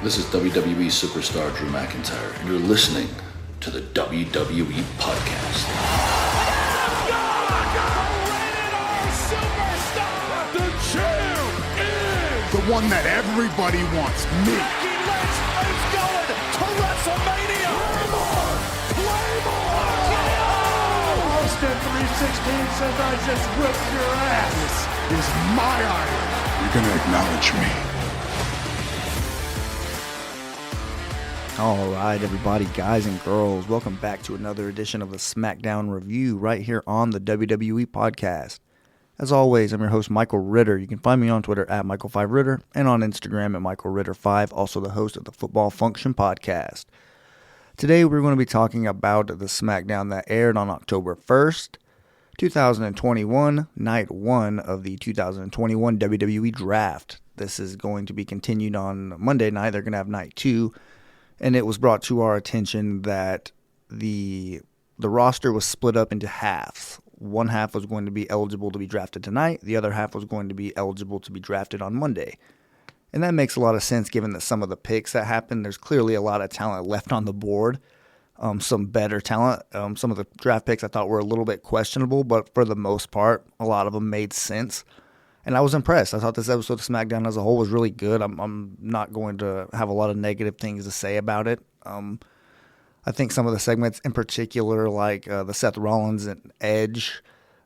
This is WWE superstar Drew McIntyre, and you're listening to the WWE Podcast. The champ is the one that everybody wants, me. Becky Lynch is going to WrestleMania. Claymore! Austin 316 says I just whipped your ass. This is my iron. You're gonna acknowledge me. All right, everybody, guys and girls, welcome back to another edition of the SmackDown Review right here on the WWE Podcast. As always, I'm your host, Michael Ritter. You can find me on Twitter at Michael5Ritter and on Instagram at MichaelRitter5, also the host of the Football Function Podcast. Today, we're going to be talking about the SmackDown that aired on October 1st, 2021, night one of the 2021 WWE Draft. This is going to be continued on Monday night. They're going to have night two. And it was brought to our attention that the roster was split up into halves. One half was going to be eligible to be drafted tonight. The other half was going to be eligible to be drafted on Monday. And that makes a lot of sense given that some of the picks that happened, there's clearly a lot of talent left on the board. Some better talent. Some of the draft picks I thought were a little bit questionable, but for the most part, a lot of them made sense. And I was impressed. I thought this episode of SmackDown as a whole was really good. I'm not going to have a lot of negative things to say about it. I think some of the segments in particular, like the Seth Rollins and Edge,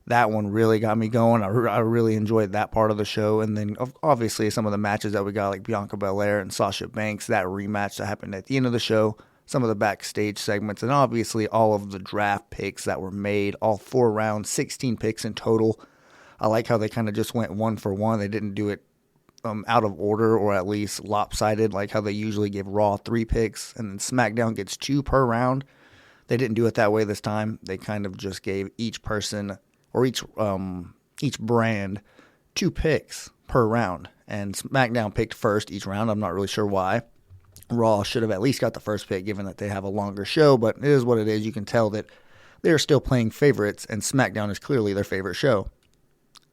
that one really got me going. I really enjoyed that part of the show. And then obviously some of the matches that we got, like Bianca Belair and Sasha Banks, that rematch that happened at the end of the show, some of the backstage segments, and obviously all of the draft picks that were made, all 4 rounds, 16 picks in total. I like how they kind of just went one for one. They didn't do it out of order or at least lopsided, like how they usually give Raw 3 picks and then SmackDown gets 2 per round. They didn't do it that way this time. They kind of just gave each person or each brand 2 picks per round. And SmackDown picked first each round. I'm not really sure why. Raw should have at least got the first pick given that they have a longer show, but it is what it is. You can tell that they're still playing favorites and SmackDown is clearly their favorite show.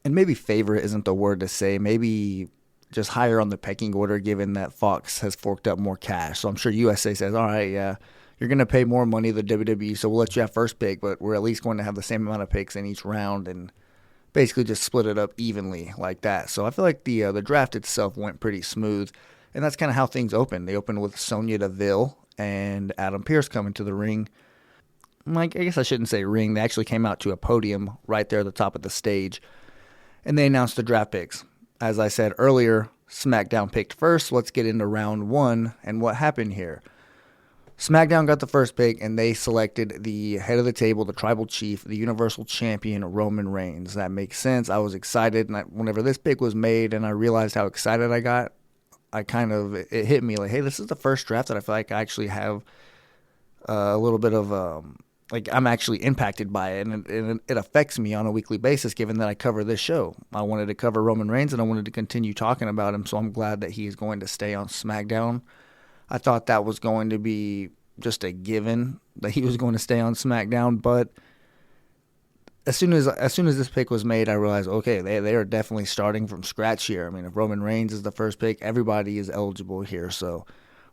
And maybe favorite isn't the word to say. Maybe just higher on the pecking order given that Fox has forked up more cash. So I'm sure USA says, all right, yeah, you're going to pay more money than WWE, so we'll let you have first pick, but we're at least going to have the same amount of picks in each round and basically just split it up evenly like that. So I feel like the draft itself went pretty smooth, and that's kind of how things opened. They opened with Sonya Deville and Adam Pearce coming to the ring. I guess I shouldn't say ring. They actually came out to a podium right there at the top of the stage. And they announced the draft picks. As I said earlier, SmackDown picked first. Let's get into round one and what happened here. SmackDown got the first pick, and they selected the head of the table, the tribal chief, the Universal Champion, Roman Reigns. That makes sense. I was excited, and whenever this pick was made and I realized how excited I got, it hit me like, hey, this is the first draft that I feel like I actually have a little bit of I'm actually impacted by it, and it affects me on a weekly basis given that I cover this show. I wanted to cover Roman Reigns, and I wanted to continue talking about him, so I'm glad that he is going to stay on SmackDown. I thought that was going to be just a given, that he was going to stay on SmackDown, but as soon as this pick was made, I realized, okay, they are definitely starting from scratch here. I mean, if Roman Reigns is the first pick, everybody is eligible here,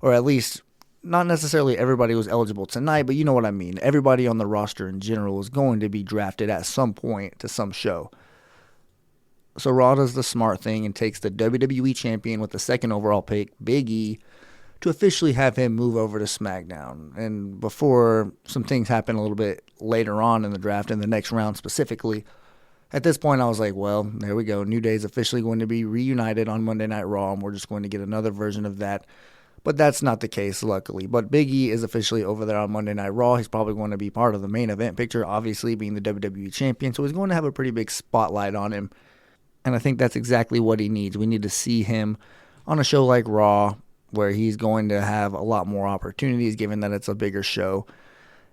or at least not necessarily everybody was eligible tonight, but you know what I mean. Everybody on the roster in general is going to be drafted at some point to some show. So Raw does the smart thing and takes the WWE Champion with the second overall pick, Big E, to officially have him move over to SmackDown. And before some things happen a little bit later on in the draft, in the next round specifically, at this point I was like, well, there we go. New Day's officially going to be reunited on Monday Night Raw, and we're just going to get another version of that. But that's not the case, luckily. But Big E is officially over there on Monday Night Raw. He's probably going to be part of the main event picture, obviously being the WWE Champion. So he's going to have a pretty big spotlight on him. And I think that's exactly what he needs. We need to see him on a show like Raw, where he's going to have a lot more opportunities given that it's a bigger show.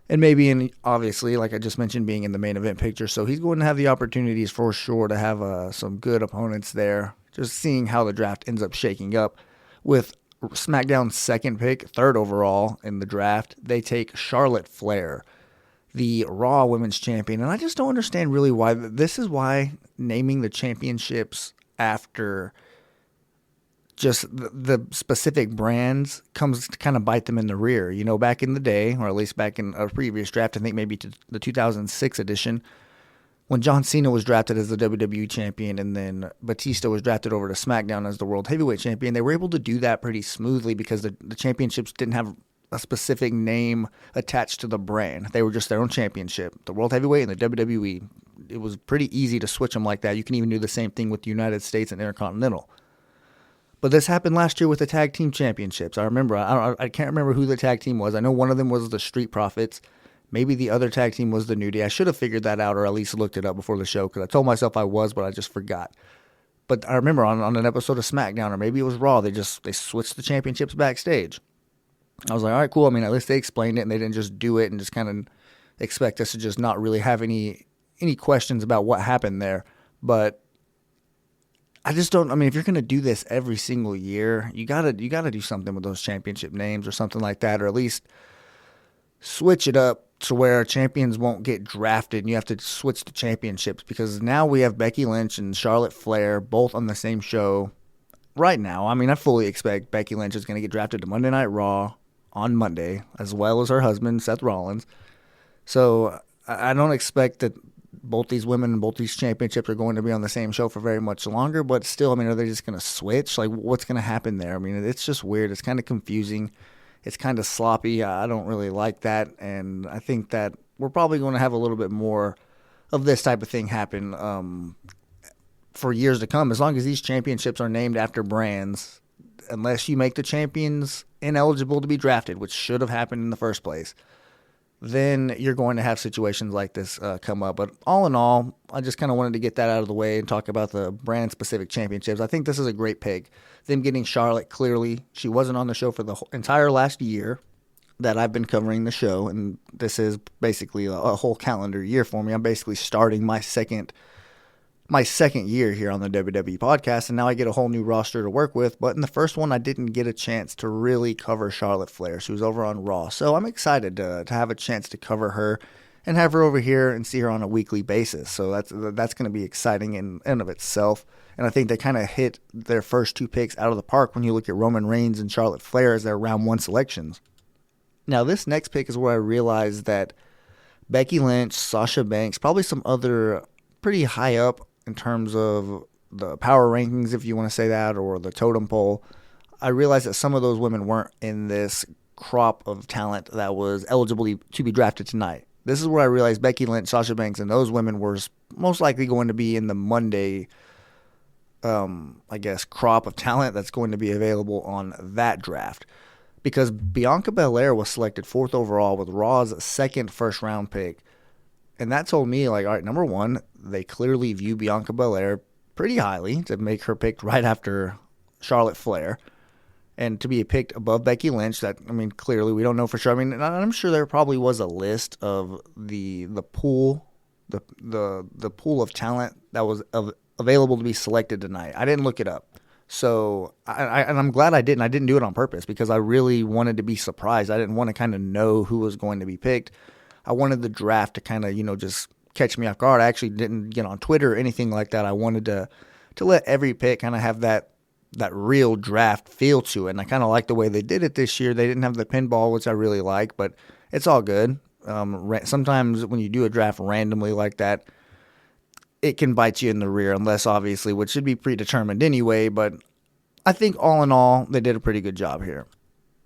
And maybe, obviously, like I just mentioned, being in the main event picture. So he's going to have the opportunities for sure to have some good opponents there. Just seeing how the draft ends up shaking up with SmackDown's second pick, third overall in the draft, they take Charlotte Flair, the Raw Women's Champion. And I just don't understand really why. This is why naming the championships after just the specific brands comes to kind of bite them in the rear. You know, back in the day, or at least back in a previous draft, I think maybe to the 2006 edition, when John Cena was drafted as the WWE champion and then Batista was drafted over to SmackDown as the World Heavyweight champion, they were able to do that pretty smoothly because the championships didn't have a specific name attached to the brand. They were just their own championship. The World Heavyweight and the WWE, it was pretty easy to switch them like that. You can even do the same thing with the United States and Intercontinental. But this happened last year with the tag team championships. I remember, I can't remember who the tag team was. I know one of them was the Street Profits. Maybe the other tag team was the New Day. I should have figured that out or at least looked it up before the show because I told myself I was, but I just forgot. But I remember on an episode of SmackDown, or maybe it was Raw, they switched the championships backstage. I was like, all right, cool. I mean, at least they explained it and they didn't just do it and just kind of expect us to just not really have any questions about what happened there. But I just don't. I mean, if you're going to do this every single year, you gotta do something with those championship names or something like that, or at least switch it up to where champions won't get drafted and you have to switch the championships, because now we have Becky Lynch and Charlotte Flair both on the same show right now. I mean, I fully expect Becky Lynch is going to get drafted to Monday Night Raw on Monday, as well as her husband, Seth Rollins. So I don't expect that both these women and both these championships are going to be on the same show for very much longer, but still, I mean, are they just going to switch? Like, what's going to happen there? I mean, it's just weird. It's kind of confusing. It's kind of sloppy. I don't really like that, and I think that we're probably going to have a little bit more of this type of thing happen for years to come, as long as these championships are named after brands, unless you make the champions ineligible to be drafted, which should have happened in the first place. Then you're going to have situations like this come up. But all in all, I just kind of wanted to get that out of the way and talk about the brand-specific championships. I think this is a great pick. Them getting Charlotte, clearly, she wasn't on the show for the entire last year that I've been covering the show, and this is basically a whole calendar year for me. I'm basically starting my second year here on the WWE podcast, and now I get a whole new roster to work with. But in the first one, I didn't get a chance to really cover Charlotte Flair. She was over on Raw, so I'm excited to have a chance to cover her and have her over here and see her on a weekly basis. So that's going to be exciting in and of itself. And I think they kind of hit their first two picks out of the park when you look at Roman Reigns and Charlotte Flair as their round one selections. Now, this next pick is where I realized that Becky Lynch, Sasha Banks, probably some other pretty high up in terms of the power rankings, if you want to say that, or the totem pole. I realized that some of those women weren't in this crop of talent that was eligible to be drafted tonight. This is where I realized Becky Lynch, Sasha Banks, and those women were most likely going to be in the Monday, crop of talent that's going to be available on that draft. Because Bianca Belair was selected 4th overall with Raw's second first-round pick. And that told me, like, all right, number one, they clearly view Bianca Belair pretty highly to make her picked right after Charlotte Flair. And to be picked above Becky Lynch, that, I mean, clearly we don't know for sure. I mean, I'm sure there probably was a list of the pool, the pool of talent that was available to be selected tonight. I didn't look it up. So, and I'm glad I didn't. I didn't do it on purpose because I really wanted to be surprised. I didn't want to kind of know who was going to be picked. I wanted the draft to kind of, just catch me off guard. I actually didn't get on Twitter or anything like that. I wanted to let every pick kind of have that real draft feel to it. And I kind of like the way they did it this year. They didn't have the pinball, which I really like, but it's all good. Sometimes when you do a draft randomly like that, it can bite you in the rear, unless obviously, which should be predetermined anyway. But I think all in all, they did a pretty good job here.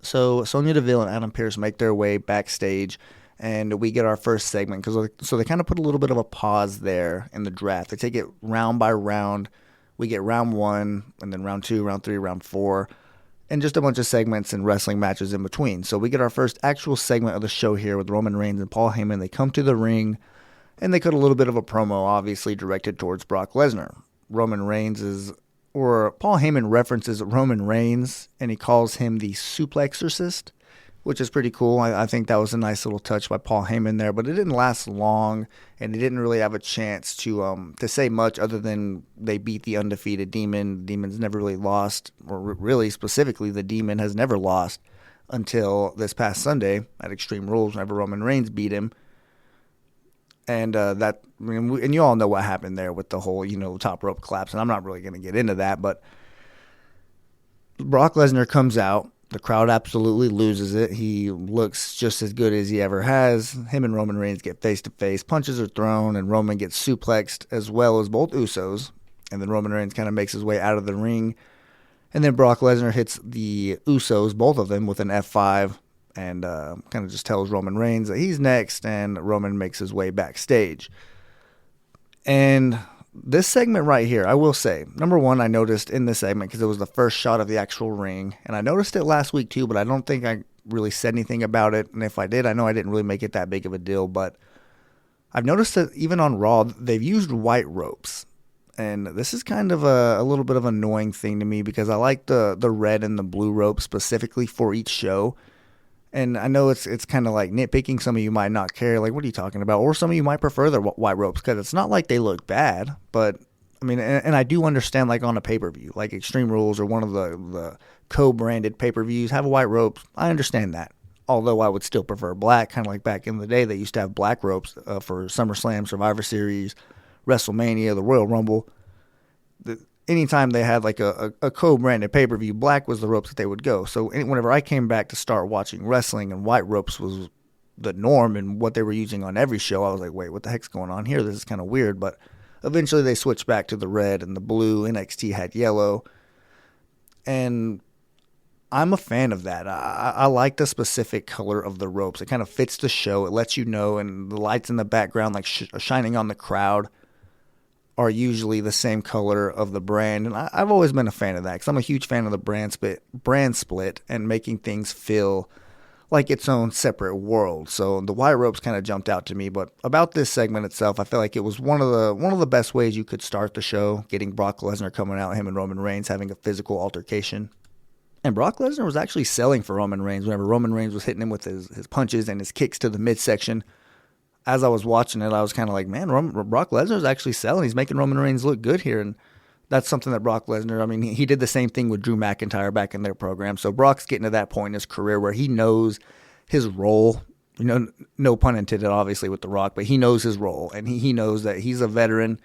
So Sonya Deville and Adam Pearce make their way backstage, and we get our first segment. So they kind of put a little bit of a pause there in the draft. They take it round by round. We get round 1, and then round 2, round 3, round 4, and just a bunch of segments and wrestling matches in between. So we get our first actual segment of the show here with Roman Reigns and Paul Heyman. They come to the ring, and they cut a little bit of a promo, obviously directed towards Brock Lesnar. Paul Heyman references Roman Reigns, and he calls him the Suplexorcist, which is pretty cool. I think that was a nice little touch by Paul Heyman there, but it didn't last long, and he didn't really have a chance to say much other than they beat the undefeated Demon. The Demon's never really lost, or really specifically, the Demon has never lost until this past Sunday at Extreme Rules whenever Roman Reigns beat him. And and you all know what happened there with the whole, top rope collapse, and I'm not really going to get into that, but Brock Lesnar comes out. The crowd absolutely loses it. He looks just as good as he ever has. Him and Roman Reigns get face-to-face. Punches are thrown, and Roman gets suplexed, as well as both Usos. And then Roman Reigns kind of makes his way out of the ring. And then Brock Lesnar hits the Usos, both of them, with an F5, and kind of just tells Roman Reigns that he's next, and Roman makes his way backstage. And this segment right here, I will say, number one, I noticed in this segment, because it was the first shot of the actual ring, and I noticed it last week too, but I don't think I really said anything about it, and if I did, I know I didn't really make it that big of a deal, but I've noticed that even on Raw, they've used white ropes. And this is kind of a little bit of an annoying thing to me because I like the red and the blue rope specifically for each show. And I know it's kind of like nitpicking. Some of you might not care. Like, what are you talking about? Or some of you might prefer the white ropes because it's not like they look bad. But, I mean, and I do understand like on a pay-per-view, like Extreme Rules or one of the co-branded pay-per-views have white ropes. I understand that. Although I would still prefer black, kind of like back in the day they used to have black ropes for SummerSlam, Survivor Series, WrestleMania, the Royal Rumble. Anytime they had like a co-branded pay-per-view, black was the ropes that they would go. So whenever I came back to start watching wrestling and white ropes was the norm and what they were using on every show, I was like, wait, what the heck's going on here? This is kind of weird. But eventually they switched back to the red and the blue. NXT had yellow. And I'm a fan of that. I like the specific color of the ropes. It kind of fits the show. It lets you know, and the lights in the background like shining on the crowd are usually the same color of the brand. And I've always been a fan of that because I'm a huge fan of the brand split and making things feel like its own separate world. So the white ropes kind of jumped out to me. But about this segment itself, I feel like it was one of the best ways you could start the show, getting Brock Lesnar coming out, him and Roman Reigns having a physical altercation. And Brock Lesnar was actually selling for Roman Reigns whenever Roman Reigns was hitting him with his punches and his kicks to the midsection. As I was watching it, I was kind of like, man, Brock Lesnar's actually selling. He's making Roman Reigns look good here. And that's something that Brock Lesnar, I mean, he did the same thing with Drew McIntyre back in their program. So Brock's getting to that point in his career where he knows his role. You know, no pun intended, obviously, with The Rock, but he knows his role. And he knows that he's a veteran.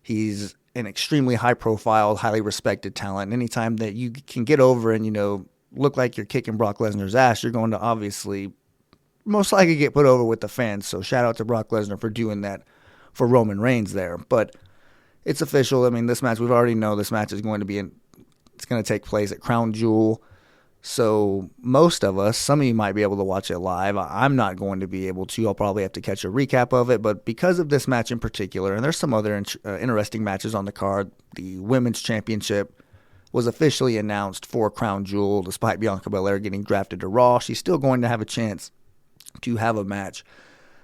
He's an extremely high-profile, highly respected talent. Anytime that you can get over and, you know, look like you're kicking Brock Lesnar's ass, you're going to obviously most likely get put over with the fans. So shout out to Brock Lesnar for doing that for Roman Reigns there. But it's official. I mean, this match, we've already know this match is going to be it's going to take place at Crown Jewel. So most of us, some of you might be able to watch it live. I'm not going to be able to. I'll probably have to catch a recap of it. But because of this match in particular, and there's some other interesting matches on the card, the Women's Championship was officially announced for Crown Jewel. Despite Bianca Belair getting drafted to Raw, she's still going to have a chance to have a match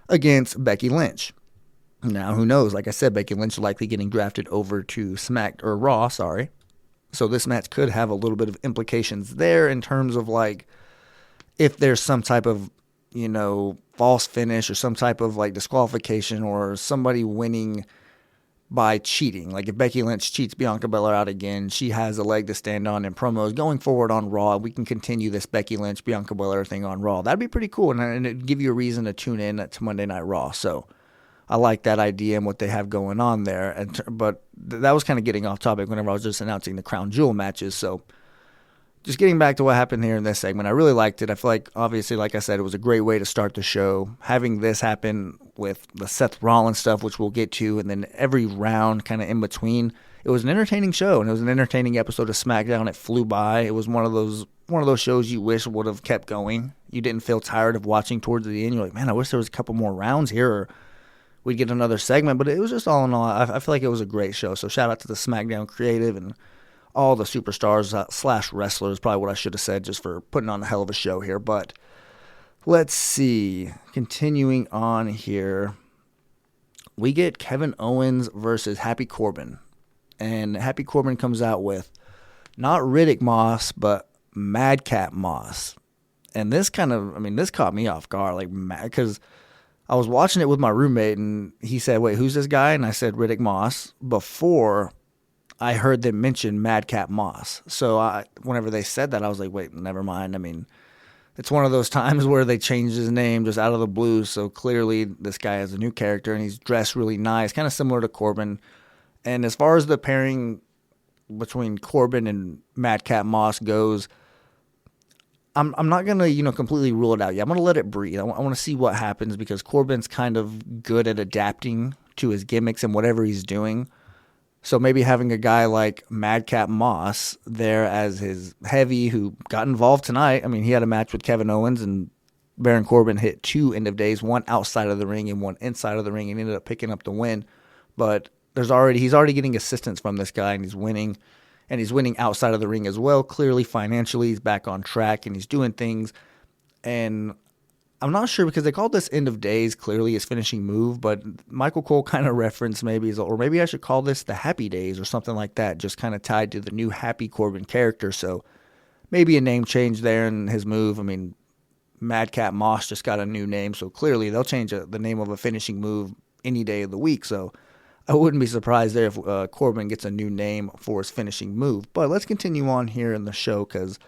against Becky Lynch. Now, who knows? Like I said, Becky Lynch likely getting drafted over to Raw. So this match could have a little bit of implications there in terms of like if there's some type of, you know, false finish or some type of like disqualification or somebody winning by cheating. Like if Becky Lynch cheats Bianca Belair out again, she has a leg to stand on in promos going forward on Raw. We can continue this Becky Lynch, Bianca Belair thing on Raw. That'd be pretty cool, and it'd give you a reason to tune in to Monday Night Raw. So I like that idea and what they have going on there. But that was kind of getting off topic whenever I was just announcing the Crown Jewel matches. So just getting back to what happened here in this segment, I really liked it. I feel like, obviously, like I said, it was a great way to start the show. Having this happen with the Seth Rollins stuff, which we'll get to, and then every round kind of in between, it was an entertaining show, and it was an entertaining episode of SmackDown. It flew by. It was one of those shows you wish would have kept going. You didn't feel tired of watching towards the end. You're like, man, I wish there was a couple more rounds here, or we'd get another segment. But it was just all in all, I feel like it was a great show. So shout out to the SmackDown creative and all the superstars / wrestlers, probably what I should have said, just for putting on a hell of a show here. But let's see. Continuing on here, we get Kevin Owens versus Happy Corbin. And Happy Corbin comes out with not Riddick Moss, but Madcap Moss. And this this caught me off guard, like, because I was watching it with my roommate, and he said, wait, who's this guy? And I said Riddick Moss before I heard them mention Madcap Moss. So whenever they said that, I was like, wait, never mind. I mean, it's one of those times where they changed his name just out of the blue. So clearly this guy is a new character, and he's dressed really nice, kind of similar to Corbin. And as far as the pairing between Corbin and Madcap Moss goes, I'm not going to, completely rule it out yet. I'm going to let it breathe. I want to see what happens because Corbin's kind of good at adapting to his gimmicks and whatever he's doing. So maybe having a guy like Madcap Moss there as his heavy who got involved tonight. I mean, he had a match with Kevin Owens and Baron Corbin hit 2 end of days, one outside of the ring and one inside of the ring, and ended up picking up the win. But he's already getting assistance from this guy, and he's winning. And he's winning outside of the ring as well. Clearly, financially, he's back on track, and he's doing things. And I'm not sure because they called this end of days clearly his finishing move, but Michael Cole kind of referenced or maybe I should call this the Happy Days or something like that, just kind of tied to the new Happy Corbin character. So maybe a name change there in his move. I mean, Madcap Moss just got a new name, so clearly they'll change the name of a finishing move any day of the week. So I wouldn't be surprised there if Corbin gets a new name for his finishing move. But let's continue on here in the show because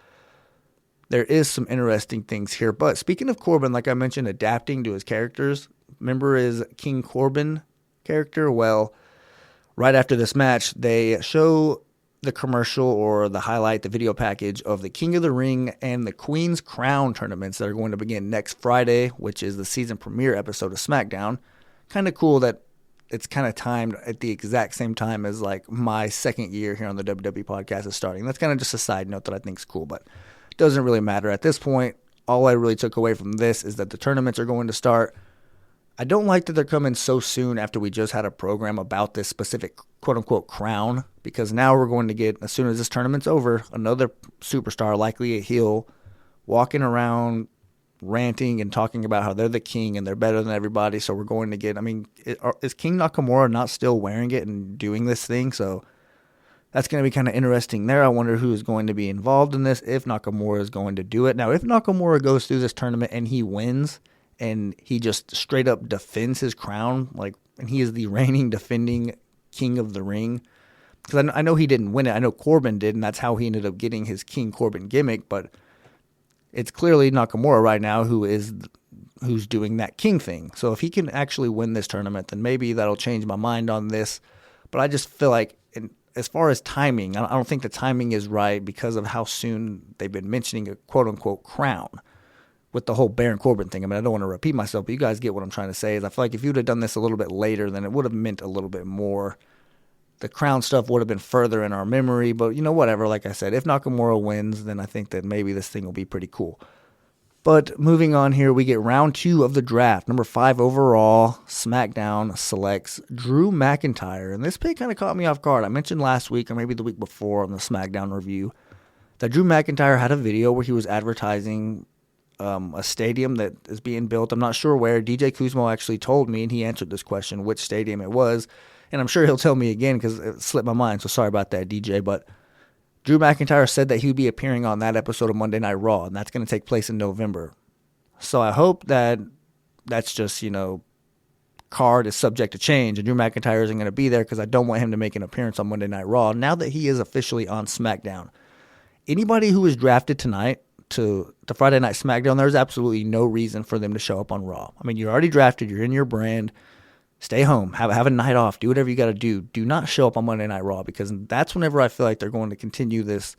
there is some interesting things here. But speaking of Corbin, like I mentioned, adapting to his characters, remember his King Corbin character? Well, right after this match, they show the commercial or the highlight, the video package of the King of the Ring and the Queen's Crown tournaments that are going to begin next Friday, which is the season premiere episode of SmackDown. Kind of cool that it's kind of timed at the exact same time as like my second year here on the WWE podcast is starting. That's kind of just a side note that I think is cool, but it doesn't really matter at this point. All I really took away from this is that the tournaments are going to start. I don't like that they're coming so soon after we just had a program about this specific quote-unquote crown, because now we're going to get, as soon as this tournament's over, another superstar, likely a heel, walking around ranting and talking about how they're the king and they're better than everybody. So we're going to get, is King Nakamura not still wearing it and doing this thing? So that's going to be kind of interesting there. I wonder who is going to be involved in this, if Nakamura is going to do it. Now, if Nakamura goes through this tournament and he wins and he just straight up defends his crown, and he is the reigning defending King of the Ring, because I know he didn't win it. I know Corbin did, and that's how he ended up getting his King Corbin gimmick, but it's clearly Nakamura right now who's doing that king thing. So if he can actually win this tournament, then maybe that'll change my mind on this. But I just feel like, as far as timing, I don't think the timing is right because of how soon they've been mentioning a quote-unquote crown with the whole Baron Corbin thing. I don't want to repeat myself, but you guys get what I'm trying to say. Is I feel like if you'd have done this a little bit later, then it would have meant a little bit more. The crown stuff would have been further in our memory, but whatever. Like I said, if Nakamura wins, then I think that maybe this thing will be pretty cool. But moving on here, we get round 2 of the draft. Number 5 overall, SmackDown selects Drew McIntyre. And this pick kind of caught me off guard. I mentioned last week, or maybe the week before on the SmackDown review, that Drew McIntyre had a video where he was advertising a stadium that is being built. I'm not sure where. DJ Kuzmo actually told me, and he answered this question, which stadium it was. And I'm sure he'll tell me again because it slipped my mind, so sorry about that, DJ. But Drew McIntyre said that he would be appearing on that episode of Monday Night Raw, and that's going to take place in November. So I hope that that's just, card is subject to change, and Drew McIntyre isn't going to be there because I don't want him to make an appearance on Monday Night Raw now that he is officially on SmackDown. Anybody who was drafted tonight to Friday Night SmackDown, there's absolutely no reason for them to show up on Raw. You're already drafted. You're in your brand. Stay home. Have a night off. Do whatever you got to do. Do not show up on Monday Night Raw, because that's whenever I feel like they're going to continue this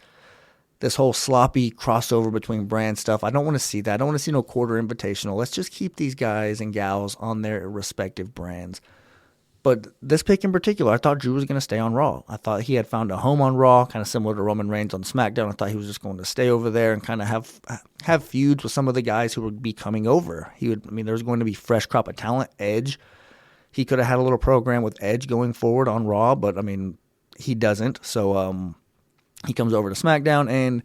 whole sloppy crossover between brand stuff. I don't want to see that. I don't want to see no quarter invitational. Let's just keep these guys and gals on their respective brands. But this pick in particular, I thought Drew was going to stay on Raw. I thought he had found a home on Raw, kind of similar to Roman Reigns on SmackDown. I thought he was just going to stay over there and kind of have feuds with some of the guys who would be coming over. There's going to be fresh crop of talent. Edge. He could have had a little program with Edge going forward on Raw, but, he doesn't. So he comes over to SmackDown, and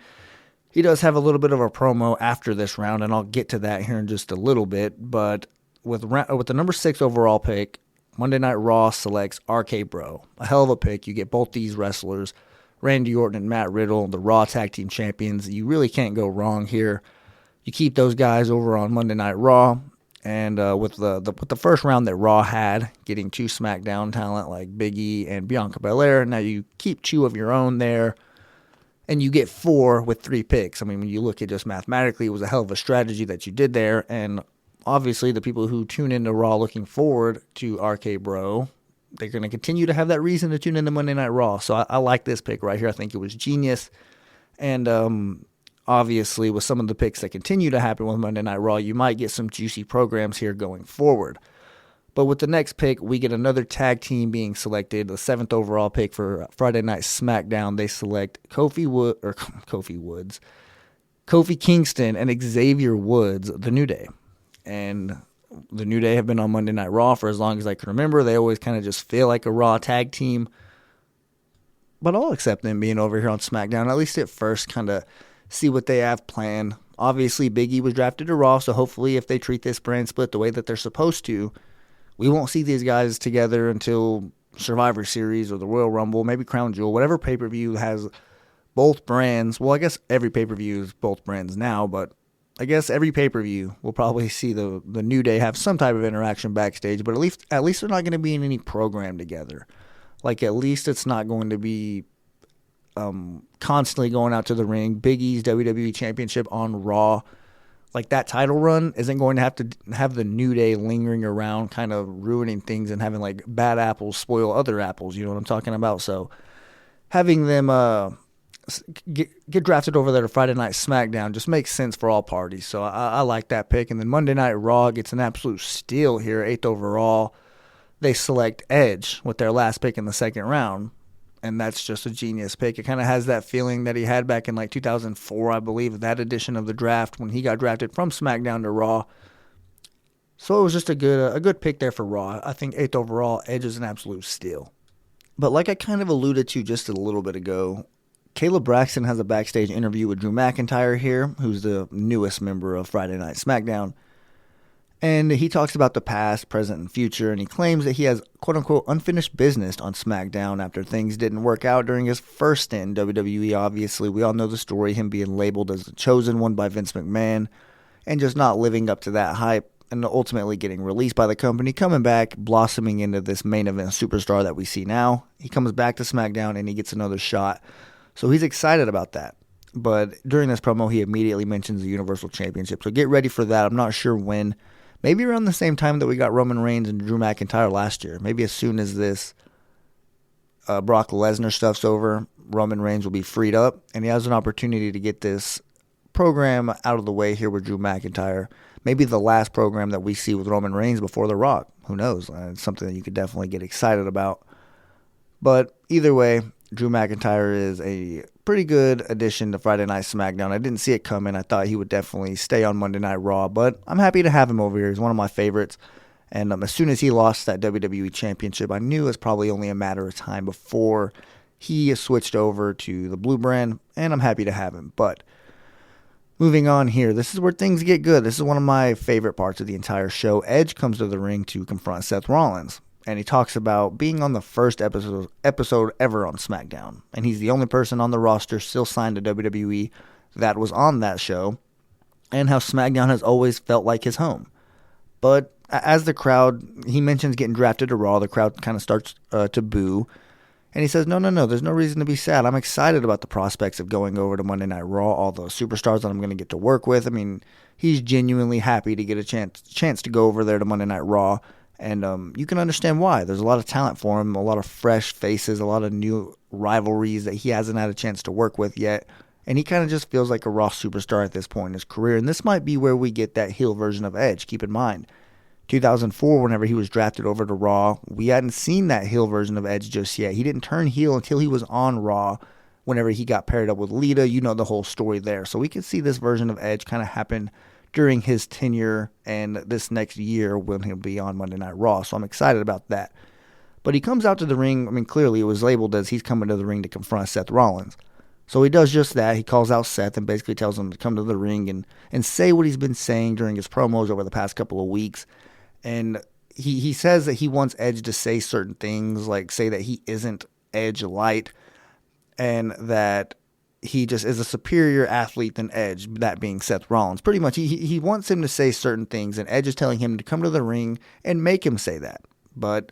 he does have a little bit of a promo after this round, and I'll get to that here in just a little bit. But with the number 6 overall pick, Monday Night Raw selects RK Bro. A hell of a pick. You get both these wrestlers, Randy Orton and Matt Riddle, the Raw Tag Team Champions. You really can't go wrong here. You keep those guys over on Monday Night Raw. And with the first round that Raw had, getting 2 SmackDown talent like Big E and Bianca Belair, now you keep 2 of your own there, and you get 4 with 3 picks. When you look at just mathematically, it was a hell of a strategy that you did there. And obviously, the people who tune into Raw looking forward to RK Bro, they're going to continue to have that reason to tune into Monday Night Raw. So I like this pick right here. I think it was genius. And obviously, with some of the picks that continue to happen with Monday Night Raw, you might get some juicy programs here going forward. But with the next pick, we get another tag team being selected, the 7th overall pick for Friday Night SmackDown. They select Kofi Kingston and Xavier Woods, The New Day. And The New Day have been on Monday Night Raw for as long as I can remember. They always kind of just feel like a Raw tag team. But I'll accept them being over here on SmackDown, at least at first, kind of see what they have planned. Obviously, Big E was drafted to Raw, so hopefully if they treat this brand split the way that they're supposed to, we won't see these guys together until Survivor Series or the Royal Rumble, maybe Crown Jewel, whatever pay-per-view has both brands. Well, I guess every pay-per-view is both brands now, but I guess every pay-per-view will probably see the New Day have some type of interaction backstage, but at least they're not going to be in any program together. Like, at least it's not going to be constantly going out to the ring. Big E's WWE Championship on Raw. Like, that title run isn't going to have the New Day lingering around, kind of ruining things and having, like, bad apples spoil other apples. You know what I'm talking about? So, having them get drafted over there to Friday Night SmackDown just makes sense for all parties. So, I like that pick. And then Monday Night Raw gets an absolute steal here, 8th overall. They select Edge with their last pick in the second round. And that's just a genius pick. It kind of has that feeling that he had back in like 2004, I believe, that edition of the draft when he got drafted from SmackDown to Raw. So it was just a good pick there for Raw. I think 8th overall, Edge is an absolute steal. But like I kind of alluded to just a little bit ago, Caleb Braxton has a backstage interview with Drew McIntyre here, who's the newest member of Friday Night SmackDown. And he talks about the past, present, and future, and he claims that he has, quote-unquote, unfinished business on SmackDown after things didn't work out during his first stint in WWE, obviously. We all know the story, him being labeled as the chosen one by Vince McMahon, and just not living up to that hype, and ultimately getting released by the company, coming back, blossoming into this main event superstar that we see now. He comes back to SmackDown, and he gets another shot. So he's excited about that. But during this promo, he immediately mentions the Universal Championship. So get ready for that. I'm not sure when. Maybe around the same time that we got Roman Reigns and Drew McIntyre last year. Maybe as soon as this Brock Lesnar stuff's over, Roman Reigns will be freed up, and he has an opportunity to get this program out of the way here with Drew McIntyre. Maybe the last program that we see with Roman Reigns before The Rock. Who knows? It's something that you could definitely get excited about. But either way, Drew McIntyre is a pretty good addition to Friday Night SmackDown. I didn't see it coming. I thought he would definitely stay on Monday Night Raw, but I'm happy to have him over here. He's one of my favorites. And as soon as he lost that WWE Championship, I knew it was probably only a matter of time before he switched over to the Blue brand, and I'm happy to have him. But moving on here, this is where things get good. This is one of my favorite parts of the entire show. Edge comes to the ring to confront Seth Rollins. And he talks about being on the first episode ever on SmackDown. And he's the only person on the roster still signed to WWE that was on that show. And how SmackDown has always felt like his home. But as the crowd, he mentions getting drafted to Raw, the crowd kind of starts to boo. And he says, no, there's no reason to be sad. I'm excited about the prospects of going over to Monday Night Raw, all the superstars that I'm going to get to work with. I mean, he's genuinely happy to get a chance to go over there to Monday Night Raw. And you can understand why. There's a lot of talent for him, a lot of fresh faces, a lot of new rivalries that he hasn't had a chance to work with yet. And he kind of just feels like a Raw superstar at this point in his career. And this might be where we get that heel version of Edge. Keep in mind, 2004, whenever he was drafted over to Raw, we hadn't seen that heel version of Edge just yet. He didn't turn heel until he was on Raw whenever he got paired up with Lita. You know the whole story there. So we can see this version of Edge kind of happen during his tenure and this next year when he'll be on Monday Night Raw. So I'm excited about that. But he comes out to the ring. I mean, clearly it was labeled as he's coming to the ring to confront Seth Rollins. So he does just that. He calls out Seth and basically tells him to come to the ring and say what he's been saying during his promos over the past couple of weeks. And he says that he wants Edge to say certain things, like say that he isn't Edge light and that he just is a superior athlete than Edge, that being Seth Rollins. Pretty much, he wants him to say certain things, and Edge is telling him to come to the ring and make him say that. But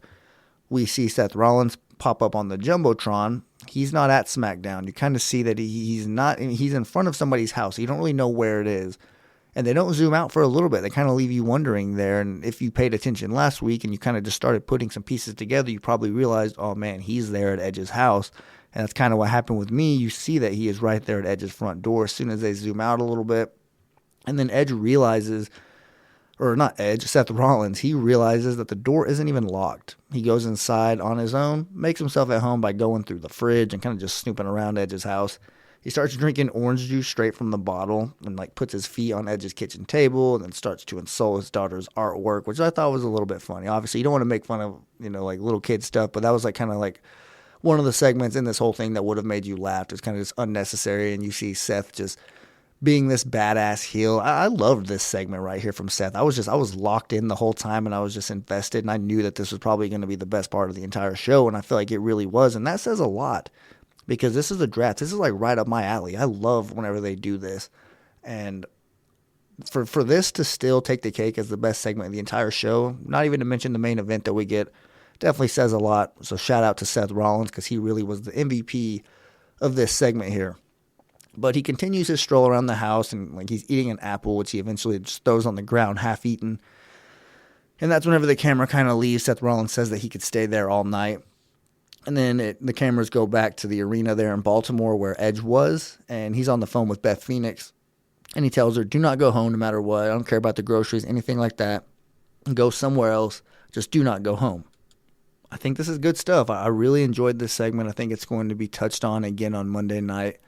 we see Seth Rollins pop up on the Jumbotron. He's not at SmackDown. You kind of see that he's in front of somebody's house. You don't really know where it is. And they don't zoom out for a little bit. They kind of leave you wondering there. And if you paid attention last week and you kind of just started putting some pieces together, you probably realized, oh, man, he's there at Edge's house. And that's kind of what happened with me. You see that he is right there at Edge's front door as soon as they zoom out a little bit. And then Edge realizes, or not Edge, Seth Rollins, he realizes that the door isn't even locked. He goes inside on his own, makes himself at home by going through the fridge and kind of just snooping around Edge's house. He starts drinking orange juice straight from the bottle and like puts his feet on Edge's kitchen table and then starts to insult his daughter's artwork, which I thought was a little bit funny. Obviously, you don't want to make fun of, like little kid stuff, but that was like kind of like one of the segments in this whole thing that would have made you laugh. It's kind of just unnecessary, and you see Seth just being this badass heel. I loved this segment right here from Seth. I was locked in the whole time, and I was just invested, and I knew that this was probably going to be the best part of the entire show, and I feel like it really was, and that says a lot. Because this is a draft. This is like right up my alley. I love whenever they do this. And for this to still take the cake as the best segment of the entire show, not even to mention the main event that we get, definitely says a lot. So shout out to Seth Rollins because he really was the MVP of this segment here. But he continues his stroll around the house and like he's eating an apple, which he eventually just throws on the ground half eaten. And that's whenever the camera kind of leaves. Seth Rollins says that he could stay there all night. And then the cameras go back to the arena there in Baltimore where Edge was, and he's on the phone with Beth Phoenix, and he tells her, do not go home no matter what. I don't care about the groceries, anything like that. Go somewhere else. Just do not go home. I think this is good stuff. I really enjoyed this segment. I think it's going to be touched on again on Monday night,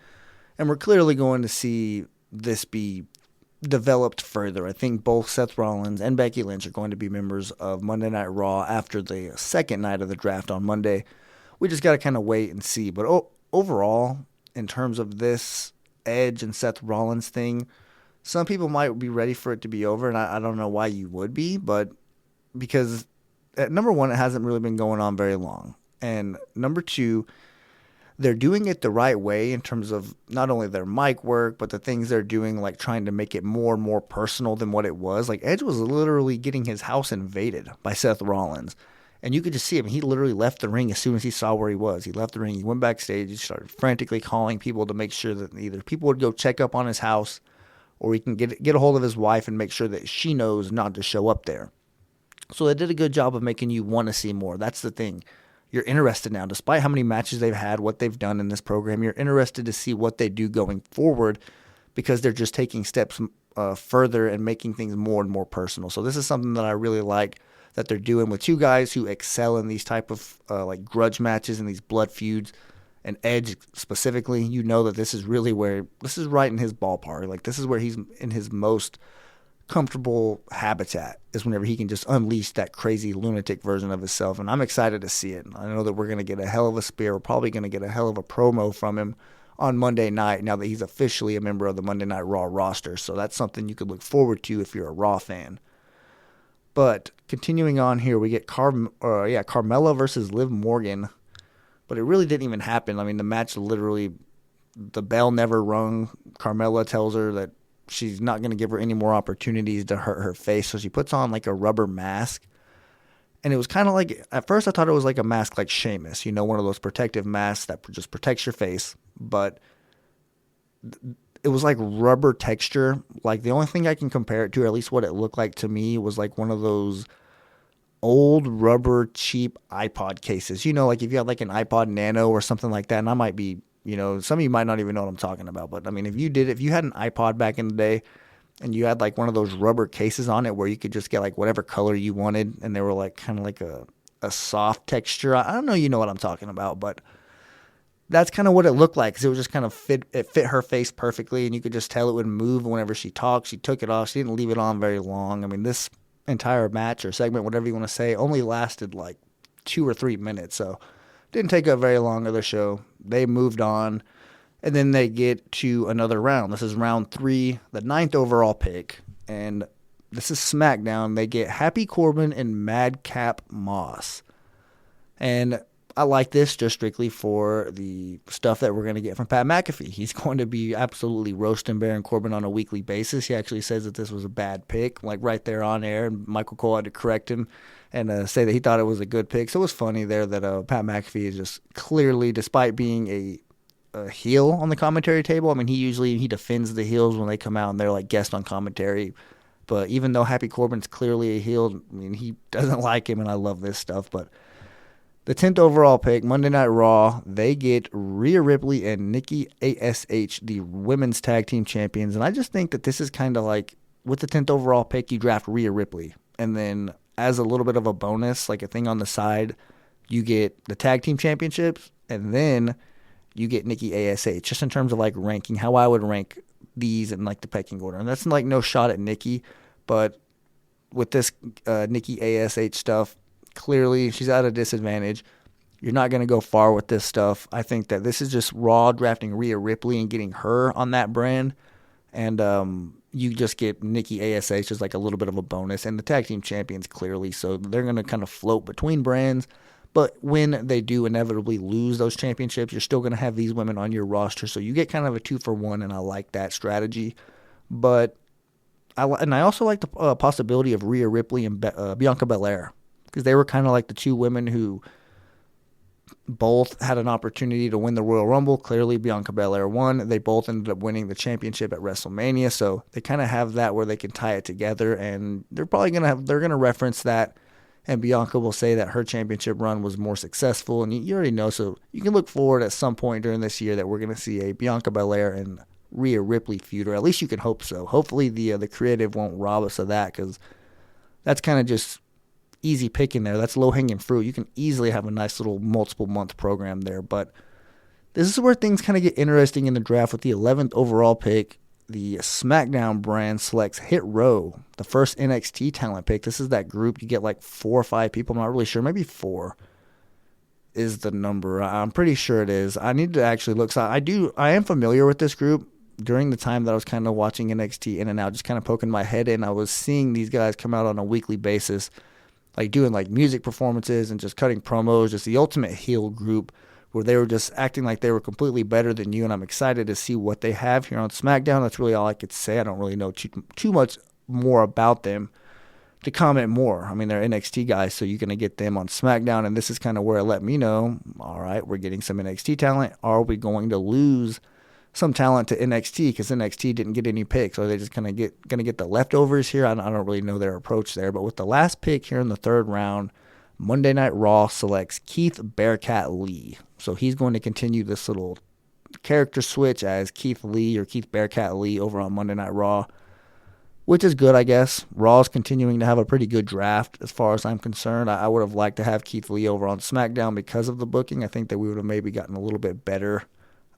and we're clearly going to see this be developed further. I think both Seth Rollins and Becky Lynch are going to be members of Monday Night Raw after the second night of the draft on Monday. We just got to kind of wait and see. But overall, in terms of this Edge and Seth Rollins thing, some people might be ready for it to be over, and I don't know why you would be, but because, number one, it hasn't really been going on very long. And number two, they're doing it the right way in terms of not only their mic work, but the things they're doing, like trying to make it more and more personal than what it was. Like, Edge was literally getting his house invaded by Seth Rollins. And you could just see him. He literally left the ring as soon as he saw where he was. He left the ring. He went backstage. He started frantically calling people to make sure that either people would go check up on his house or he can get a hold of his wife and make sure that she knows not to show up there. So they did a good job of making you want to see more. That's the thing. You're interested now. Despite how many matches they've had, what they've done in this program, you're interested to see what they do going forward because they're just taking steps further and making things more and more personal. So this is something that I really like that they're doing with two guys who excel in these type of like grudge matches and these blood feuds. And Edge specifically, you know that this is really where, this is right in his ballpark. Like this is where he's in his most comfortable habitat, is whenever he can just unleash that crazy lunatic version of himself. And I'm excited to see it. I know that we're going to get a hell of a spear. We're probably going to get a hell of a promo from him on Monday night now that he's officially a member of the Monday Night Raw roster. So that's something you could look forward to if you're a Raw fan. But continuing on here, we get Carmella versus Liv Morgan. But it really didn't even happen. I mean, the match literally, the bell never rung. Carmella tells her that she's not going to give her any more opportunities to hurt her face. So she puts on like a rubber mask. And it was kind of like, at first I thought it was like a mask like Sheamus. You know, one of those protective masks that just protects your face. But it was like rubber texture. Like the only thing I can compare it to, or at least what it looked like to me, was like one of those old rubber cheap iPod cases. You know, like if you had like an iPod Nano or something like that, and I might be, you know, some of you might not even know what I'm talking about. But I mean, if you had an iPod back in the day and you had like one of those rubber cases on it where you could just get like whatever color you wanted, and they were like kind of like a soft texture. I don't know, you know what I'm talking about, but that's kind of what it looked like, because it was just kind of fit her face perfectly, and you could just tell it would move whenever she talked. She took it off. She didn't leave it on very long. I mean, this entire match or segment, whatever you want to say, only lasted like 2 or 3 minutes, so didn't take up very long of the show. They moved on, and then they get to another round. This is round 3, the 9th overall pick, and this is SmackDown. They get Happy Corbin and Madcap Moss, and I like this just strictly for the stuff that we're going to get from Pat McAfee. He's going to be absolutely roasting Baron Corbin on a weekly basis. He actually says that this was a bad pick, like right there on air, and Michael Cole had to correct him and say that he thought it was a good pick. So it was funny there that Pat McAfee is just clearly, despite being a heel on the commentary table. I mean, he defends the heels when they come out and they're like guest on commentary. But even though Happy Corbin's clearly a heel, I mean, he doesn't like him, and I love this stuff. But the 10th overall pick, Monday Night Raw, they get Rhea Ripley and Nikki ASH, the women's tag team champions. And I just think that this is kind of like, with the 10th overall pick, you draft Rhea Ripley. And then as a little bit of a bonus, like a thing on the side, you get the tag team championships, and then you get Nikki ASH, just in terms of like ranking, how I would rank these in like the pecking order. And that's like no shot at Nikki, but with this Nikki ASH stuff, clearly she's at a disadvantage. You're not going to go far with this stuff. I think that this is just Raw drafting Rhea Ripley and getting her on that brand, and you just get Nikki ASH as like a little bit of a bonus, and the tag team champions clearly, so they're going to kind of float between brands. But when they do inevitably lose those championships, you're still going to have these women on your roster. So you get kind of a 2-for-1, and I like that strategy. But I also like the possibility of Rhea Ripley and Bianca Belair, because they were kind of like the two women who both had an opportunity to win the Royal Rumble. Clearly, Bianca Belair won. They both ended up winning the championship at WrestleMania. So they kind of have that where they can tie it together, and they're probably they're going to reference that. And Bianca will say that her championship run was more successful. And you already know, so you can look forward at some point during this year that we're going to see a Bianca Belair and Rhea Ripley feud, or at least you can hope so. Hopefully the creative won't rob us of that, because that's kind of just easy picking there. That's low-hanging fruit. You can easily have a nice little multiple-month program there. But this is where things kind of get interesting in the draft with the 11th overall pick. The SmackDown brand selects Hit Row, the first NXT talent pick. This is that group. You get like 4 or 5 people. I'm not really sure. Maybe 4 is the number. I'm pretty sure it is. I need to actually look. So I am familiar with this group. During the time that I was kind of watching NXT in and out, just kind of poking my head in, I was seeing these guys come out on a weekly basis, like doing like music performances and just cutting promos, just the ultimate heel group, where they were just acting like they were completely better than you, and I'm excited to see what they have here on SmackDown. That's really all I could say. I don't really know too much more about them to comment more. I mean, they're NXT guys, so you're going to get them on SmackDown, and this is kind of where it let me know, all right, we're getting some NXT talent. Are we going to lose some talent to NXT because NXT didn't get any picks? Or are they just going to get the leftovers here? I don't really know their approach there, but with the last pick here in the 3rd round, Monday Night Raw selects Keith Bearcat Lee. So he's going to continue this little character switch as Keith Lee or Keith Bearcat Lee over on Monday Night Raw, which is good, I guess. Raw's continuing to have a pretty good draft as far as I'm concerned. I would have liked to have Keith Lee over on SmackDown because of the booking. I think that we would have maybe gotten a little bit better,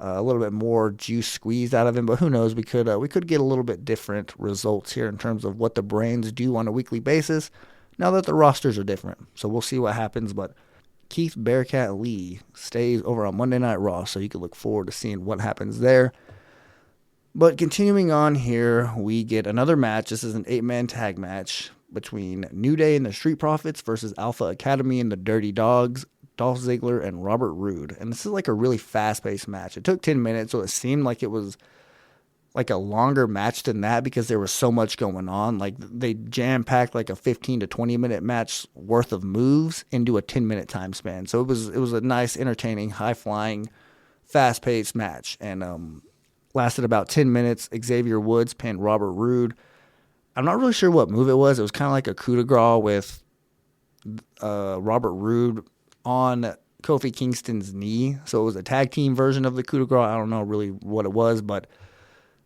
a little bit more juice squeezed out of him. But who knows? We could get a little bit different results here in terms of what the brands do on a weekly basis now that the rosters are different. So we'll see what happens. But Keith Bearcat Lee stays over on Monday Night Raw, so you can look forward to seeing what happens there. But continuing on here, we get another match. This is an 8-man tag match between New Day and the Street Profits versus Alpha Academy and the Dirty Dogs, Dolph Ziggler and Robert Roode. And this is like a really fast-paced match. It took 10 minutes, so it seemed like it was like a longer match than that because there was so much going on. Like they jam-packed like a 15 to 20-minute match worth of moves into a 10-minute time span. So it was a nice, entertaining, high-flying, fast-paced match. And lasted about 10 minutes. Xavier Woods pinned Robert Roode. I'm not really sure what move it was. It was kind of like a coup de grace with Robert Roode on Kofi Kingston's knee. So it was a tag team version of the coup de grace. I don't know really what it was, but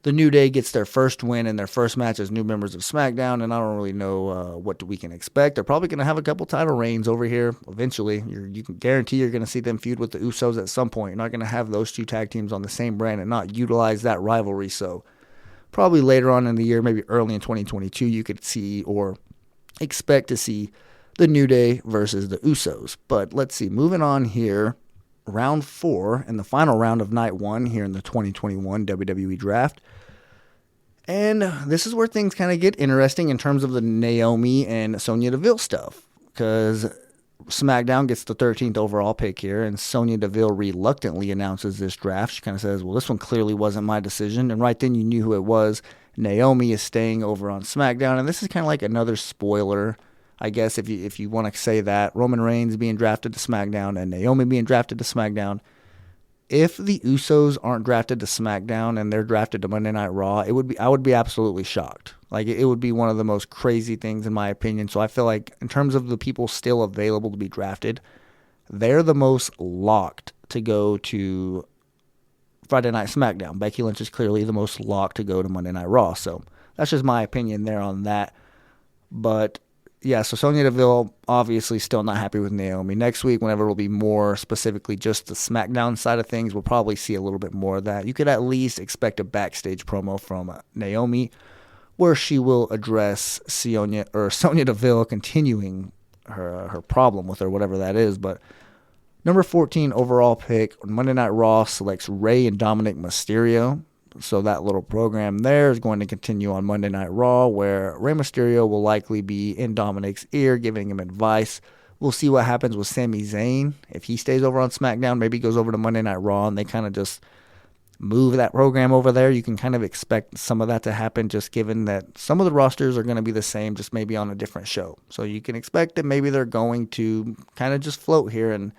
the New Day gets their first win in their first match as new members of SmackDown, and I don't really know what we can expect. They're probably going to have a couple title reigns over here eventually. You can guarantee you're going to see them feud with the Usos at some point. You're not going to have those two tag teams on the same brand and not utilize that rivalry. So probably later on in the year, maybe early in 2022, you could see or expect to see the New Day versus the Usos. But let's see, moving on here, round 4 and the final round of night 1 here in the 2021 WWE Draft. And this is where things kind of get interesting in terms of the Naomi and Sonya Deville stuff, because SmackDown gets the 13th overall pick here, and Sonya Deville reluctantly announces this draft. She kind of says, well, this one clearly wasn't my decision, and right then you knew who it was. Naomi is staying over on SmackDown, and this is kind of like another spoiler, I guess, if you want to say that. Roman Reigns being drafted to SmackDown and Naomi being drafted to SmackDown. if the Usos aren't drafted to SmackDown and they're drafted to Monday Night Raw, I would be absolutely shocked. Like, it would be one of the most crazy things in my opinion. So I feel like in terms of the people still available to be drafted, they're the most locked to go to Friday Night SmackDown. Becky Lynch is clearly the most locked to go to Monday Night Raw. So that's just my opinion there on that. But yeah, so Sonya Deville obviously still not happy with Naomi. Next week, whenever it'll be more specifically just the SmackDown side of things, we'll probably see a little bit more of that. You could at least expect a backstage promo from Naomi where she will address Sonya Deville continuing her problem with her, whatever that is. But number 14 overall pick on Monday Night Raw selects Rey and Dominic Mysterio. So that little program there is going to continue on Monday Night Raw, where Rey Mysterio will likely be in Dominic's ear, giving him advice. We'll see what happens with Sami Zayn. If he stays over on SmackDown, maybe goes over to Monday Night Raw, and they kind of just move that program over there. You can kind of expect some of that to happen, just given that some of the rosters are going to be the same, just maybe on a different show. So you can expect that maybe they're going to kind of just float here and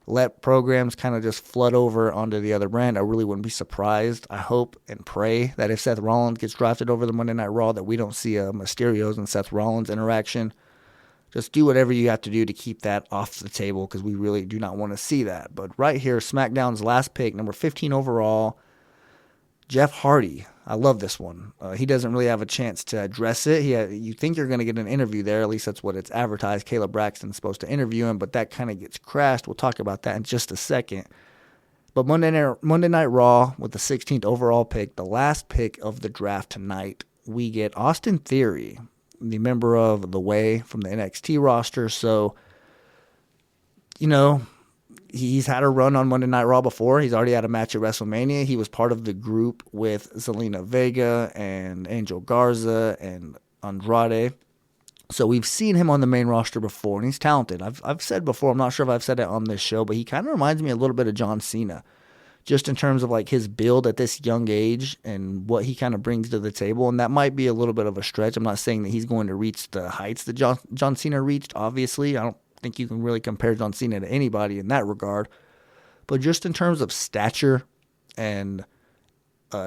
let programs kind of just flood over onto the other brand. I really wouldn't be surprised. I hope and pray that if Seth Rollins gets drafted over the Monday Night Raw, that we don't see a Mysterios and Seth Rollins interaction. Just do whatever you have to do to keep that off the table, because we really do not want to see that. But right here, SmackDown's last pick, number 15 overall, Jeff Hardy. I love this one. He doesn't really have a chance to address it. You think you're going to get an interview there. At least that's what it's advertised. Kayla Braxton's supposed to interview him, but that kind of gets crashed. We'll talk about that in just a second. But Monday Night Raw with the 16th overall pick, the last pick of the draft tonight, we get Austin Theory, the member of The Way from the NXT roster. So, he's had a run on Monday Night Raw before. He's already had a match at WrestleMania. He was part of the group with Zelina Vega and Angel Garza and Andrade. So we've seen him on the main roster before, and he's talented. I've said before, I'm not sure if I've said it on this show, but he kind of reminds me a little bit of John Cena, just in terms of like his build at this young age and what he kind of brings to the table. And that might be a little bit of a stretch. I'm not saying that he's going to reach the heights that John Cena reached, obviously. I don't think you can really compare John Cena to anybody in that regard, but just in terms of stature and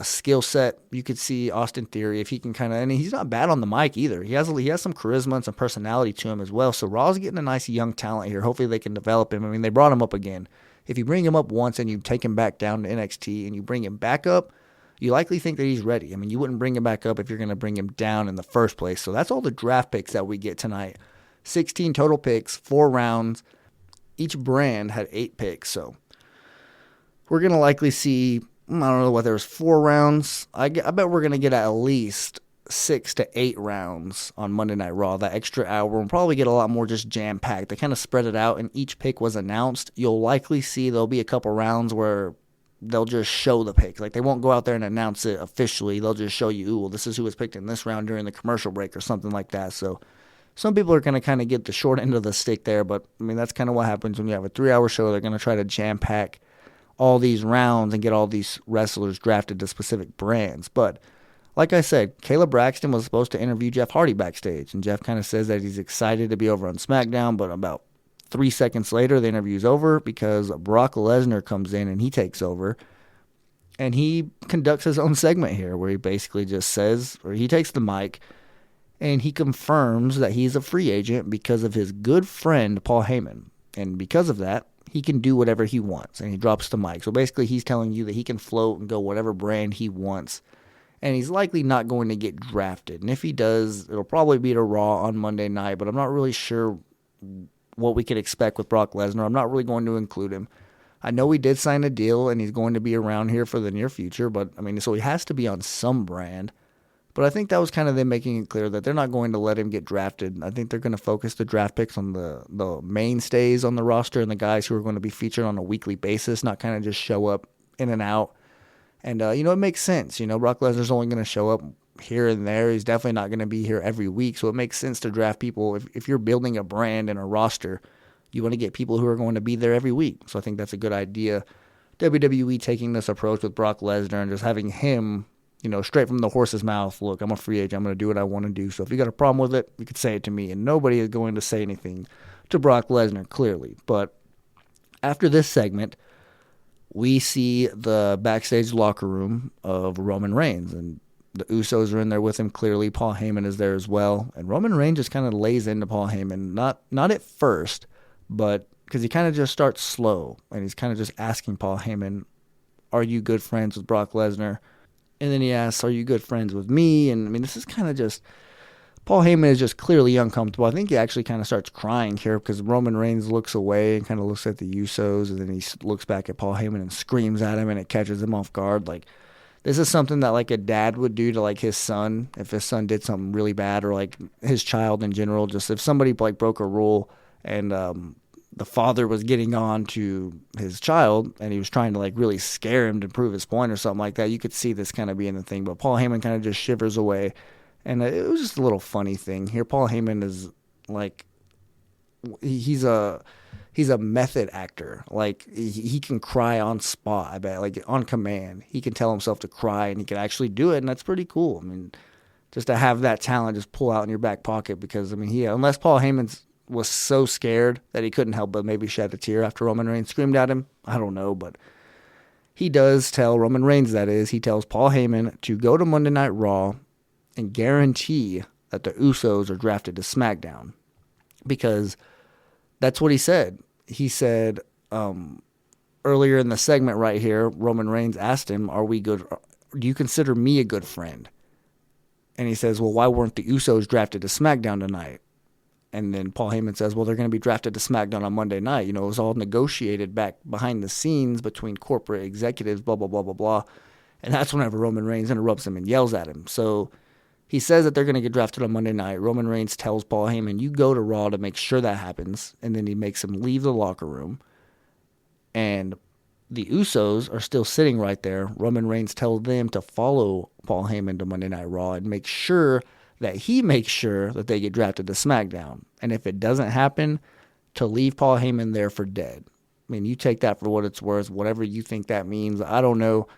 skill set, you could see Austin Theory, if he can and he's not bad on the mic either. He has some charisma and some personality to him as well. So Raw's getting a nice young talent here. Hopefully they can develop him. I mean, they brought him up again. If you bring him up once and you take him back down to NXT and you bring him back up, you likely think that he's ready. I mean, you wouldn't bring him back up if you're going to bring him down in the first place. So that's all the draft picks that we get tonight. 16 total picks, 4 rounds. Each brand had 8 picks, so we're going to likely see, I don't know whether there's 4 rounds. I bet we're going to get at least 6 to 8 rounds on Monday Night Raw. That extra hour, we'll probably get a lot more just jam-packed. They kind of spread it out, and each pick was announced. You'll likely see there'll be a couple rounds where they'll just show the pick. Like, they won't go out there and announce it officially. They'll just show you, well, this is who was picked in this round during the commercial break or something like that. So some people are going to kind of get the short end of the stick there, but, I mean, that's kind of what happens when you have a 3-hour show. They're going to try to jam-pack all these rounds and get all these wrestlers drafted to specific brands. But like I said, Kayla Braxton was supposed to interview Jeff Hardy backstage, and Jeff kind of says that he's excited to be over on SmackDown, but about 3 seconds later, the interview's over because Brock Lesnar comes in and he takes over, and he conducts his own segment here where he basically just says, or he takes the mic, and he confirms that he's a free agent because of his good friend, Paul Heyman. And because of that, he can do whatever he wants, and he drops the mic. So basically, he's telling you that he can float and go whatever brand he wants, and he's likely not going to get drafted. And if he does, it'll probably be to Raw on Monday night, but I'm not really sure what we could expect with Brock Lesnar. I'm not really going to include him. I know he did sign a deal, and he's going to be around here for the near future, but, I mean, so he has to be on some brand. But I think that was kind of them making it clear that they're not going to let him get drafted. I think they're going to focus the draft picks on the mainstays on the roster and the guys who are going to be featured on a weekly basis, not kind of just show up in and out. And, it makes sense. Brock Lesnar's only going to show up here and there. He's definitely not going to be here every week. So it makes sense to draft people. If you're building a brand and a roster, you want to get people who are going to be there every week. So I think that's a good idea. WWE taking this approach with Brock Lesnar and just having him, straight from the horse's mouth, look, I'm a free agent. I'm going to do what I want to do. So if you got a problem with it, you could say it to me. And nobody is going to say anything to Brock Lesnar, clearly. But after this segment, we see the backstage locker room of Roman Reigns, and the Usos are in there with him. Clearly, Paul Heyman is there as well, and Roman Reigns just kind of lays into Paul Heyman, not at first, but because he kind of just starts slow, and he's kind of just asking Paul Heyman, "Are you good friends with Brock Lesnar?" And then he asks, "Are you good friends with me?" And I mean, this is kind of just, Paul Heyman is just clearly uncomfortable. I think he actually kind of starts crying here because Roman Reigns looks away and kind of looks at the Usos, and then he looks back at Paul Heyman and screams at him, and it catches him off guard. Like, this is something that like a dad would do to like his son if his son did something really bad, or like his child in general. Just if somebody like broke a rule and the father was getting on to his child and he was trying to like really scare him to prove his point or something like that, you could see this kind of being the thing. But Paul Heyman kind of just shivers away, and it was just a little funny thing here. Paul Heyman is like, he's a method actor. Like, he can cry on spot, I bet, like on command. He can tell himself to cry, and he can actually do it, and that's pretty cool. I mean, just to have that talent just pull out in your back pocket, because I mean, unless Paul Heyman was so scared that he couldn't help but maybe shed a tear after Roman Reigns screamed at him, I don't know, but he does tell Roman Reigns, he tells Paul Heyman to go to Monday Night Raw and guarantee that the Usos are drafted to SmackDown, because that's what he said. He said earlier in the segment right here, Roman Reigns asked him, "Are we good? Do you consider me a good friend?" And he says, "Well, why weren't the Usos drafted to SmackDown tonight?" And then Paul Heyman says, "Well, they're going to be drafted to SmackDown on Monday night. You know, it was all negotiated back behind the scenes between corporate executives, blah, blah, blah, blah, blah." And that's whenever Roman Reigns interrupts him and yells at him. So he says that they're going to get drafted on Monday night. Roman Reigns tells Paul Heyman, "You go to Raw to make sure that happens." And then he makes him leave the locker room. And the Usos are still sitting right there. Roman Reigns tells them to follow Paul Heyman to Monday Night Raw and make sure that he makes sure that they get drafted to SmackDown. And if it doesn't happen, to leave Paul Heyman there for dead. I mean, you take that for what it's worth, whatever you think that means. I don't know,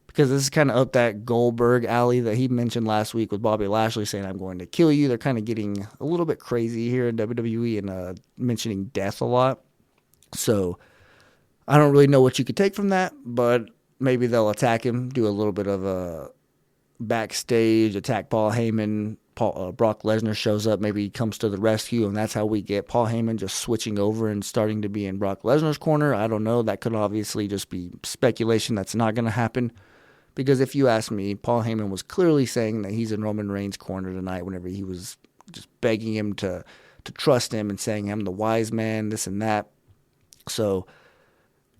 because this is kind of up that Goldberg alley that he mentioned last week with Bobby Lashley saying, "I'm going to kill you." They're kind of getting a little bit crazy here in WWE and mentioning death a lot. So I don't really know what you could take from that, but maybe they'll attack him, do a little bit of a backstage attack Paul Heyman. Brock Lesnar shows up, maybe he comes to the rescue, and that's how we get Paul Heyman just switching over and starting to be in Brock Lesnar's corner. I don't know. That could obviously just be speculation. That's not going to happen, because if you ask me, Paul Heyman was clearly saying that he's in Roman Reigns' corner tonight whenever he was just begging him to trust him and saying, "I'm the wise man," this and that. So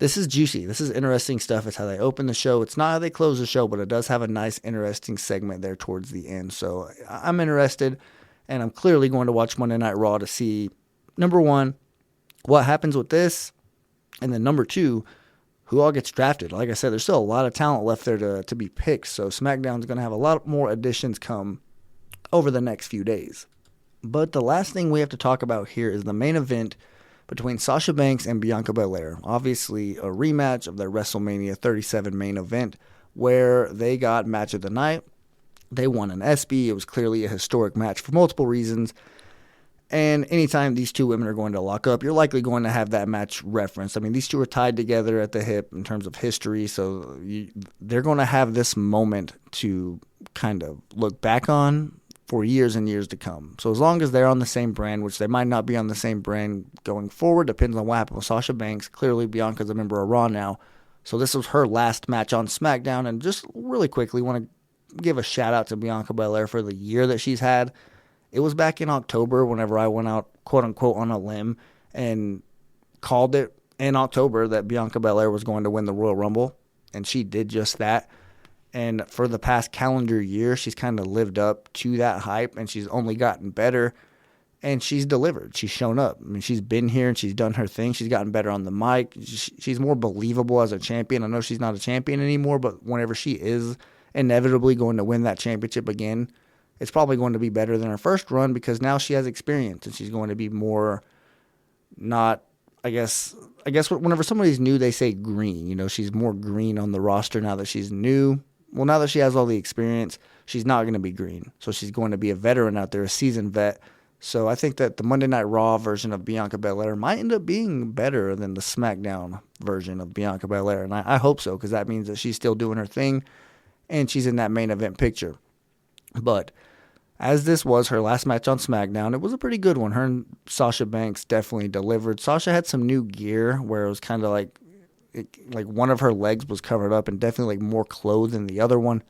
this is juicy. This is interesting stuff. It's how they open the show. It's not how they close the show, but it does have a nice, interesting segment there towards the end. So I'm interested, and I'm clearly going to watch Monday Night Raw to see, number one, what happens with this, and then number two, who all gets drafted. Like I said, there's still a lot of talent left there to be picked, so SmackDown's going to have a lot more additions come over the next few days. But the last thing we have to talk about here is the main event between Sasha Banks and Bianca Belair. Obviously, a rematch of their WrestleMania 37 main event where they got match of the night. They won an ESPY. It was clearly a historic match for multiple reasons. And anytime these two women are going to lock up, you're likely going to have that match referenced. I mean, these two are tied together at the hip in terms of history, so they're going to have this moment to kind of look back on for years and years to come. So as long as they're on the same brand, which they might not be on the same brand going forward, depends on what happened with Sasha Banks. Clearly, Bianca's a member of Raw now, so this was her last match on SmackDown. And just really quickly, want to give a shout-out to Bianca Belair for the year that she's had. It was back in October whenever I went out, quote-unquote, on a limb and called it in October that Bianca Belair was going to win the Royal Rumble, and she did just that. And for the past calendar year, she's kind of lived up to that hype, and she's only gotten better, and she's delivered. She's shown up. I mean, she's been here, and she's done her thing. She's gotten better on the mic. She's more believable as a champion. I know she's not a champion anymore, but whenever she is inevitably going to win that championship again, it's probably going to be better than her first run, because now she has experience, and she's going to be more not, I guess whenever somebody's new, they say green. You know, she's more green on the roster now that she's new. Well, now that she has all the experience, she's not going to be green. So she's going to be a veteran out there, a seasoned vet. So I think that the Monday Night Raw version of Bianca Belair might end up being better than the SmackDown version of Bianca Belair. And I hope so, because that means that she's still doing her thing and she's in that main event picture. But as this was her last match on SmackDown, it was a pretty good one. Her and Sasha Banks definitely delivered. Sasha had some new gear where it was kind of like one of her legs was covered up and definitely like more clothes than the other one.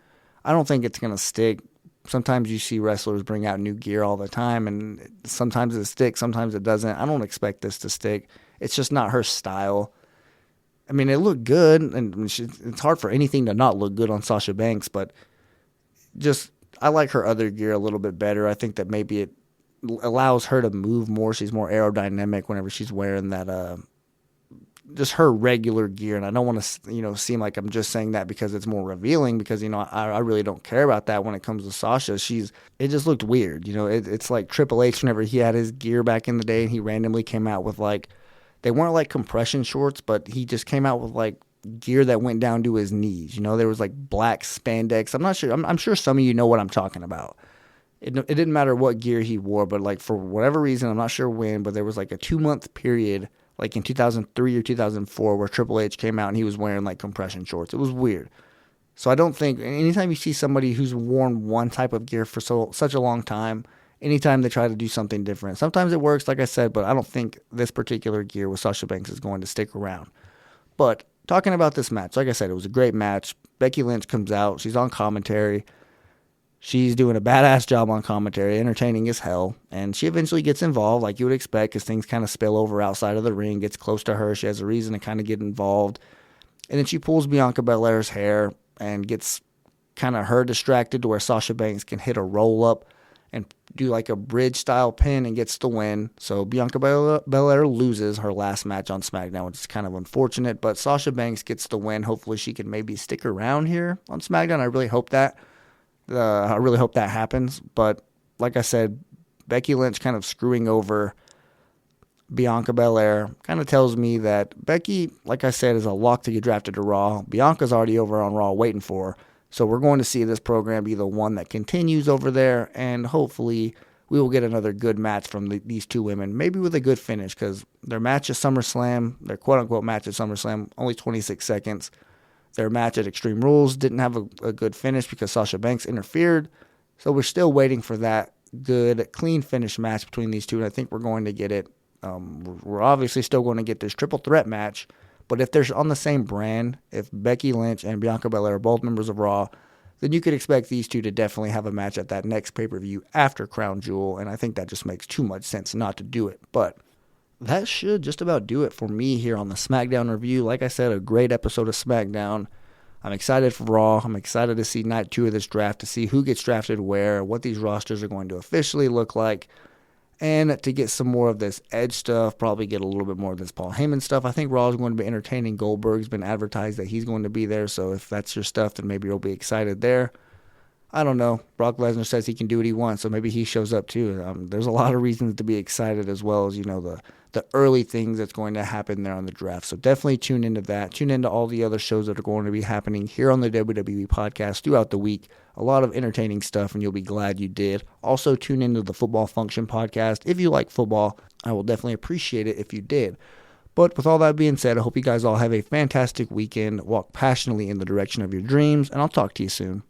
I don't think it's going to stick. Sometimes you see wrestlers bring out new gear all the time, and sometimes it sticks, sometimes it doesn't. I don't expect this to stick. It's just not her style. I mean, it looked good, and it's hard for anything to not look good on Sasha Banks, but just I like her other gear a little bit better. I think that maybe it allows her to move more. She's more aerodynamic whenever she's wearing that just her regular gear, and I don't want to, seem like I'm just saying that because it's more revealing, because, I really don't care about that when it comes to Sasha. It just looked weird. It's like Triple H whenever he had his gear back in the day, and he randomly came out with they weren't like compression shorts, but he just came out with gear that went down to his knees. There was black spandex. I'm not sure. I'm sure some of you know what I'm talking about. It didn't matter what gear he wore, but for whatever reason, I'm not sure when, but there was a 2-month period in 2003 or 2004 where Triple H came out and he was wearing compression shorts. It was weird. So I don't think anytime you see somebody who's worn one type of gear for such a long time, anytime they try to do something different, sometimes it works, like I said, but I don't think this particular gear with Sasha Banks is going to stick around. But talking about this match, like I said, it was a great match. Becky Lynch comes out. She's on commentary. She's doing a badass job on commentary, entertaining as hell, and she eventually gets involved like you would expect because things kind of spill over outside of the ring, gets close to her. She has a reason to kind of get involved, and then she pulls Bianca Belair's hair and gets kind of her distracted to where Sasha Banks can hit a roll-up and do a bridge-style pin and gets the win. So Bianca Belair loses her last match on SmackDown, which is kind of unfortunate, but Sasha Banks gets the win. Hopefully she can maybe stick around here on SmackDown. I really hope that. I really hope that happens. But like I said, Becky Lynch kind of screwing over Bianca Belair kind of tells me that Becky, like I said, is a lock to get drafted to Raw. Bianca's already over on Raw waiting for her. So we're going to see this program be the one that continues over there, and hopefully we will get another good match from these two women, maybe with a good finish, because their match at SummerSlam, their quote-unquote match at SummerSlam, only 26 seconds. Their match at Extreme Rules didn't have a good finish because Sasha Banks interfered. So we're still waiting for that good, clean finish match between these two, and I think we're going to get it. We're obviously still going to get this triple threat match, but if they're on the same brand, if Becky Lynch and Bianca Belair are both members of Raw, then you could expect these two to definitely have a match at that next pay-per-view after Crown Jewel, and I think that just makes too much sense not to do it. But that should just about do it for me here on the SmackDown review. Like I said, a great episode of SmackDown. I'm excited for Raw. I'm excited to see night 2 of this draft, to see who gets drafted where, what these rosters are going to officially look like, and to get some more of this Edge stuff, probably get a little bit more of this Paul Heyman stuff. I think Raw is going to be entertaining. Goldberg's been advertised that he's going to be there, so if that's your stuff, then maybe you'll be excited there. I don't know. Brock Lesnar says he can do what he wants, so maybe he shows up too. There's a lot of reasons to be excited, as well as, the early things that's going to happen there on the draft. So definitely tune into that. Tune into all the other shows that are going to be happening here on the WWE podcast throughout the week. A lot of entertaining stuff, and you'll be glad you did. Also tune into the Football Function podcast. If you like football, I will definitely appreciate it if you did. But with all that being said, I hope you guys all have a fantastic weekend. Walk passionately in the direction of your dreams, and I'll talk to you soon.